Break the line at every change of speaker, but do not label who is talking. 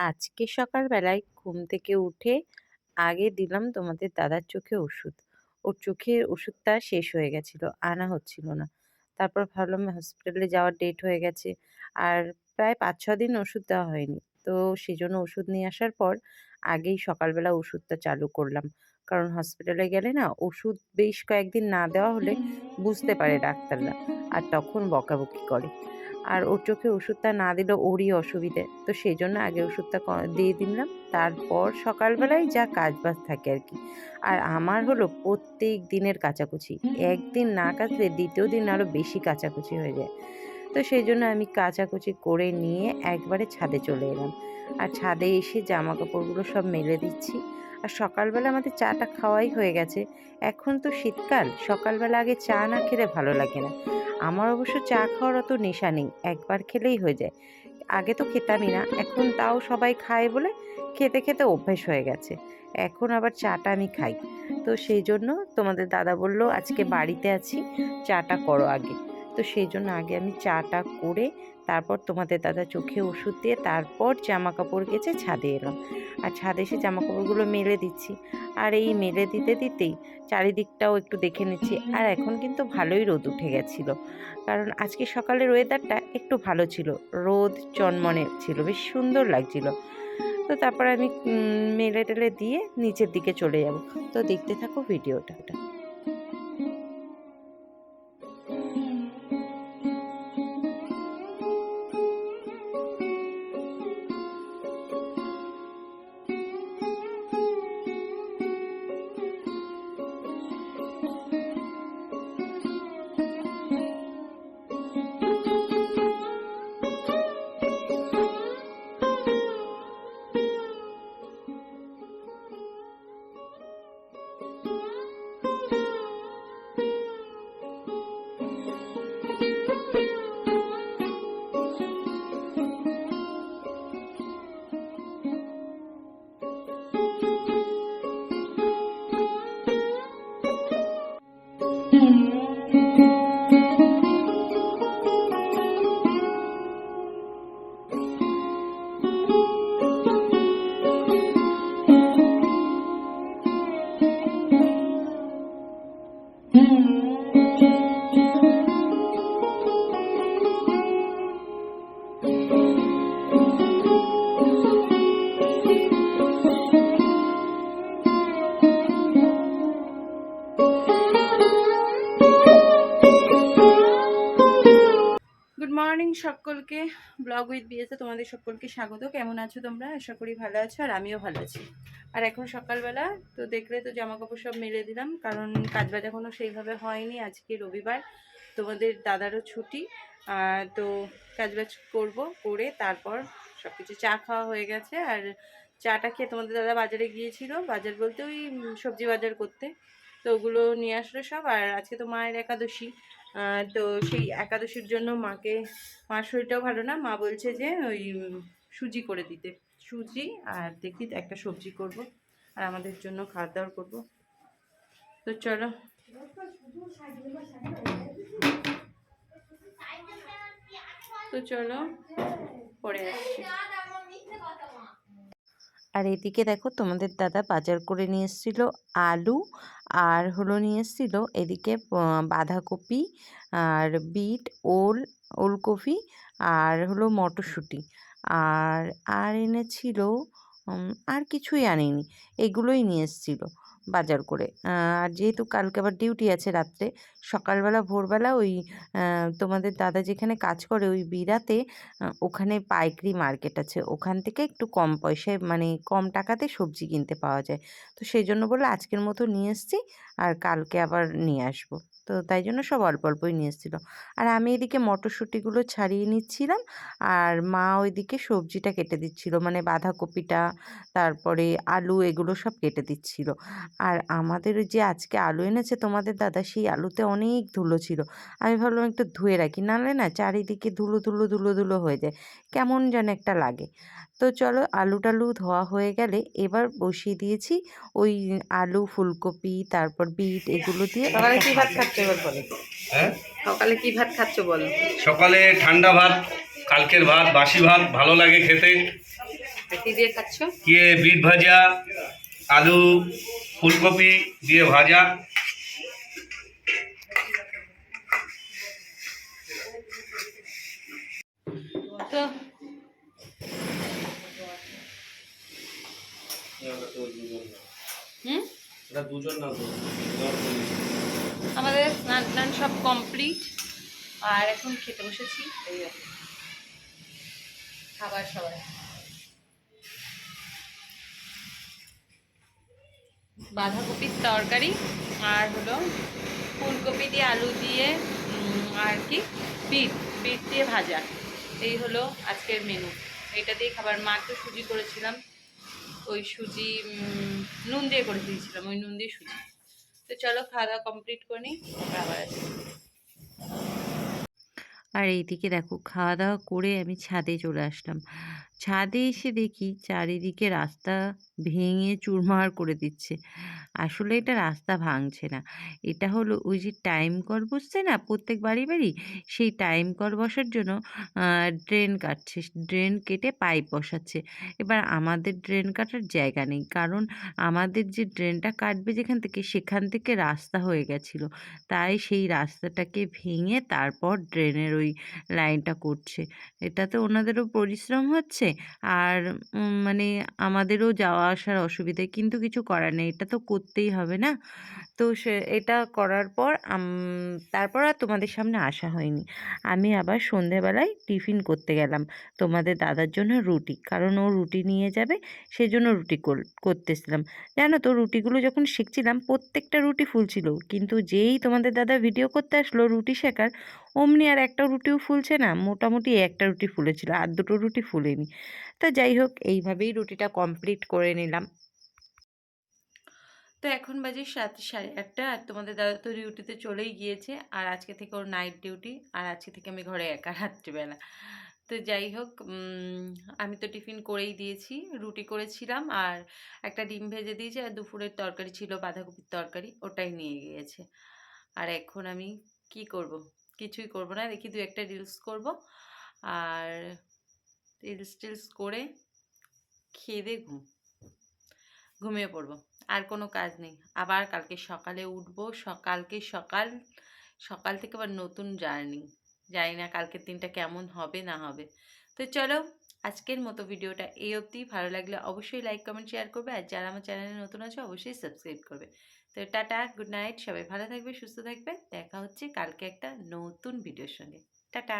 আজকে সকালবেলায় ঘুম থেকে উঠে আগে দিলাম তোমাদের দাদার চোখে ওষুধ। ওর চোখের ওষুধটা শেষ হয়ে গেছিল, আনা হচ্ছিল না। তারপর ভাবলাম হসপিটালে যাওয়ার ডেট হয়ে গেছে। আর প্রায় ৫-৬ দিন ওষুধ দেওয়া হয়নি। তো সেজন্য ওষুধ নিয়ে আসার পর আগেই সকালবেলা ওষুধটা চালু করলাম। কারণ হসপিটালে গেলে না ওষুধ বেশ কয়েকদিন না দেওয়া হলে বুঝতে পারে ডাক্তাররা। আর তখন বকাবকি করে। আর ওর চোখে ওষুধটা না দিলে ওরই অসুবিধে। তো সেজন্য আগে ওষুধটা দিয়ে দিলাম। তারপর সকালবেলায় যা কাজবাজ থাকে আরকি। আর আমার হলো প্রত্যেক দিনের কাচাকুচি। একদিন না কাচলে দ্বিতীয় দিন আরো বেশি কাচাকুচি হয়ে যায়। তো সেজন্য আমি কাচাকুচি করে নিয়ে একবারে ছাদে চলে এলাম। আর ছাদে এসে জামাকাপড়গুলো সব মেলে দিচ্ছি। আর সকালবেলা আমাদের চাটা খাওয়াই হয়ে গেছে। এখন তো শীতকাল, সকালবেলা আগে চা না খেলে ভালো লাগে না। আমার অবশ্য চা খাওয়ার অত নেশা নেই। একবার খেলেই হয়ে যায়। আগে তো খেতামই না। এখন তাও সবাই খায় বলে খেতে, খেতে অভ্যাস হয়ে গেছে। এখন আবার চাটা আমি খাই। তো সেইজন্য তোমাদের দাদা বলল, "আজকে বাড়িতে আছি, চাটা করো আগে।" তো সেইজন্য আগে আমি চাটা করে তারপর তোমাদের দাদা চোখে ওষুধ দিয়ে তারপর জামাকাপড় কেচে ছাদে এলাম। আর ছাদে এসে জামাকাপড়গুলো মেলে দিচ্ছি। আর এই মেলে দিতে, দিতেই চারিদিকটাও একটু দেখে নিচ্ছি। আর এখন কিন্তু ভালোই রোদ উঠে গেছিল। কারণ আজকে সকালের ওয়েদারটা একটু ভালো ছিল। রোদ চনমনে ছিল। বেশ সুন্দর লাগছিল। তো তারপর আমি মেলে-টেলে দিয়ে নিচের দিকে চলে যাব। তো দেখতে থাকো ভিডিওটা। গুড মর্নিং সকলকে। ব্লগ উইথ বিএসে তোমাদের সকলকে স্বাগত। কেমন আছো তোমরা? আশা করি ভালো আছো, আর আমিও ভালো আছি। আর এখন সকালবেলা তো দেখলে তো জামাকাপড় সব মেলে দিলাম, কারণ কাজবাজ এখনও সেইভাবে হয়নি। আজকে রবিবার, তোমাদের দাদারও ছুটি। তো কাজবাজ করব, করে তারপর সব কিছু চা খাওয়া হয়ে গেছে। আর চাটা খেয়ে তোমাদের দাদা বাজারে গিয়েছিল, বাজার বলতে ওই সবজি বাজার করতে। তো ওগুলো নিয়ে আসলো সব। আর আজকে তো মায়ের একাদশী। তো সেই একাদশীর জন্য মার শরীরটাও ভালো না। মা বলছে যে ওই সুজি করে দিতে, সুজি আর দেখি একটা সবজি করব, আর আমাদের জন্য খাওয়া দাওয়া করবো। তো চলো, পরে আসছি। আর এদিকে দেখো তোমাদের দাদা বাজার করে নিয়ে এসেছিল আলু, আর হলো নিয়ে এসেছিল এদিকে বাঁধাকপি, আর বিট, ওলকপি, আর হলো মটরশুঁটি, আর আর এনেছিল আর কিছুই আনেনি, এগুলোই নিয়ে এসেছিল বাজার করে। আর যেহেতু কালকে আবার ডিউটি আছে রাত্রে, সকালবেলা ভোরবেলা ওই তোমাদের দাদা যেখানে কাজ করে ওই বিরাতে, ওখানে পাইকারি মার্কেট আছে, ওখান থেকে একটু কম পয়সায় মানে কম টাকাতে সবজি কিনতে পাওয়া যায়। তো সেই জন্য বললো আজকের মতো নিয়ে এসেছি, আর কালকে আবার নিয়ে আসবো। তো তাই জন্য সব অল্প অল্পই নিয়ে এসেছিলো। আর আমি এদিকে মটরশুঁটিগুলো ছাড়িয়ে নিচ্ছিলাম, আর মা ওইদিকে সবজিটা কেটে দিচ্ছিল, মানে বাঁধাকপিটা, তারপরে আলু, এগুলো সব কেটে দিচ্ছিল। আর আমাদের যে আজকে আলু এনেছে তোমাদের দাদা, সেই আলুতে অনেক ধুলো ছিল। আমি ভাবলাম একটু ধুয়ে রাখি, নাহলে না চারিদিকে ধুলো ধুলো ধুলো ধুলো হয়ে যায়, কেমন যেন একটা লাগে। তো চলো, আলু টালু ধোয়া হয়ে গেলে এবার বসিয়ে দিয়েছি ওই আলু, ফুলকপি, তারপর বিট, এগুলো দিয়ে।
সকালে কি ভাত খাচ্ছ এবার বলো? হ্যাঁ, সকালে কি ভাত খাচ্ছ বলো?
সকালে ঠান্ডা ভাত, কালকের ভাত, বাসি ভাত ভালো লাগে খেতে।
কি দিয়ে খাচ্ছ?
কে বিট ভাজা, আলু, ফুলকপি দিয়ে ভাজা।
তো হুম, আমাদের স্নান টান সব কমপ্লিট, আর এখন খেতে বসেছি। এই আর কি। খাবার সবাই বাঁধাকপির তরকারি, আর হলো ফুলকপি দিয়ে আলু দিয়ে আর কি বিট বিট দিয়ে ভাজা। এই হলো আজকের মেনু। এইটা দিয়ে খাবার। মাকে সুজি করেছিলাম, ওই সুজি নুন দিয়ে করে দিয়েছিলাম, ওই নুন দিয়ে সুজি। তো চলো খাওয়া দাওয়া কমপ্লিট করে নিই, আমরা আবার আসি।
আর এইদিকে দেখো খাওয়া দাওয়া করে আমি ছাদে চলে আসলাম। ছাদে এসে দেখি চারিদিকে রাস্তা ভেঙে চুরমার করে দিচ্ছে। আসলে এটা রাস্তা ভাঙছে না। এটা হলো ওই যে টাইম কল বসছে না প্রত্যেক বাড়ি, বাড়ি? সেই টাইম কল বসার জন্য ড্রেন কাটছে। ড্রেন কেটে পাইপ বসাচ্ছে। এবার আমাদের ড্রেন কাটার জায়গা নেই। কারণ আমাদের যে ড্রেনটা কাটবে যেখান থেকে, সেখান থেকে রাস্তা হয়ে গেছিল। তাই সেই রাস্তাটাকে ভেঙে তারপর ড্রেনের ওই লাইনটা করছে। এটাতে ওনাদেরও পরিশ্রম হচ্ছে, আর মানে আমাদেরও যাওয়া আসার অসুবিধে। কিন্তু কিছু করার নেই। এটা তো করতেই হবে না? তো এটা করার পর তারপর আর তোমাদের সামনে আসা হয়নি। আমি আবার সন্ধেবেলায় টিফিন করতে গেলাম। তোমাদের দাদার জন্য রুটি। কারণ ও রুটি নিয়ে যাবে, সেজন্য রুটি করতেছিলাম। জানো তো রুটিগুলো যখন সেঁকছিলাম প্রত্যেকটা রুটি ফুলছিল। কিন্তু যেই তোমাদের দাদা ভিডিও করতে আসলো রুটি সেঁকার, অমনি আর একটা রুটিও ফুলছে না। মোটামুটি একটা রুটি ফুলেছিল, আর দুটো রুটি ফুলেনি। তা যাই হোক, এইভাবেই রুটিটা কমপ্লিট করে নিলাম। তো এখন বাজে 7:30, আর তোমাদের দাদা তো ডিউটিতে চলেই গিয়েছে। আর আজকে থেকে ওর নাইট ডিউটি, আর আজকে থেকে আমি ঘরে একা রাত্রিবেলা। তো যাই হোক, আমি তো টিফিন করেই দিয়েছি। রুটি করেছিলাম আর একটা ডিম ভেজে দিয়েছি, আর দুপুরের তরকারি ছিল বাঁধাকপির তরকারি, ওটাই নিয়ে গিয়েছে। আর এখন আমি কি করব? কিছুই করব না, দেখি দু একটা রিলস করব। আর রিলস টিলস করে খেয়ে দিয়ে ঘুমিয়ে পড়বো। আর কোনো কাজ নেই। আবার কালকে সকালে উঠবো। সকাল সকাল থেকে আবার নতুন জার্নি। জানি না কালকের দিনটা কেমন হবে না হবে। তো চলো, আজকের মতো ভিডিওটা এই অবধি। ভালো লাগলে অবশ্যই লাইক, কমেন্ট, শেয়ার করবে। আর যারা আমার চ্যানেলে নতুন আছে অবশ্যই সাবস্ক্রাইব করবে। তো টাটা, গুড নাইট। সবাই ভালো থাকবে, সুস্থ থাকবে। দেখা হচ্ছে কালকে একটা নতুন ভিডিওর সঙ্গে। টাটা।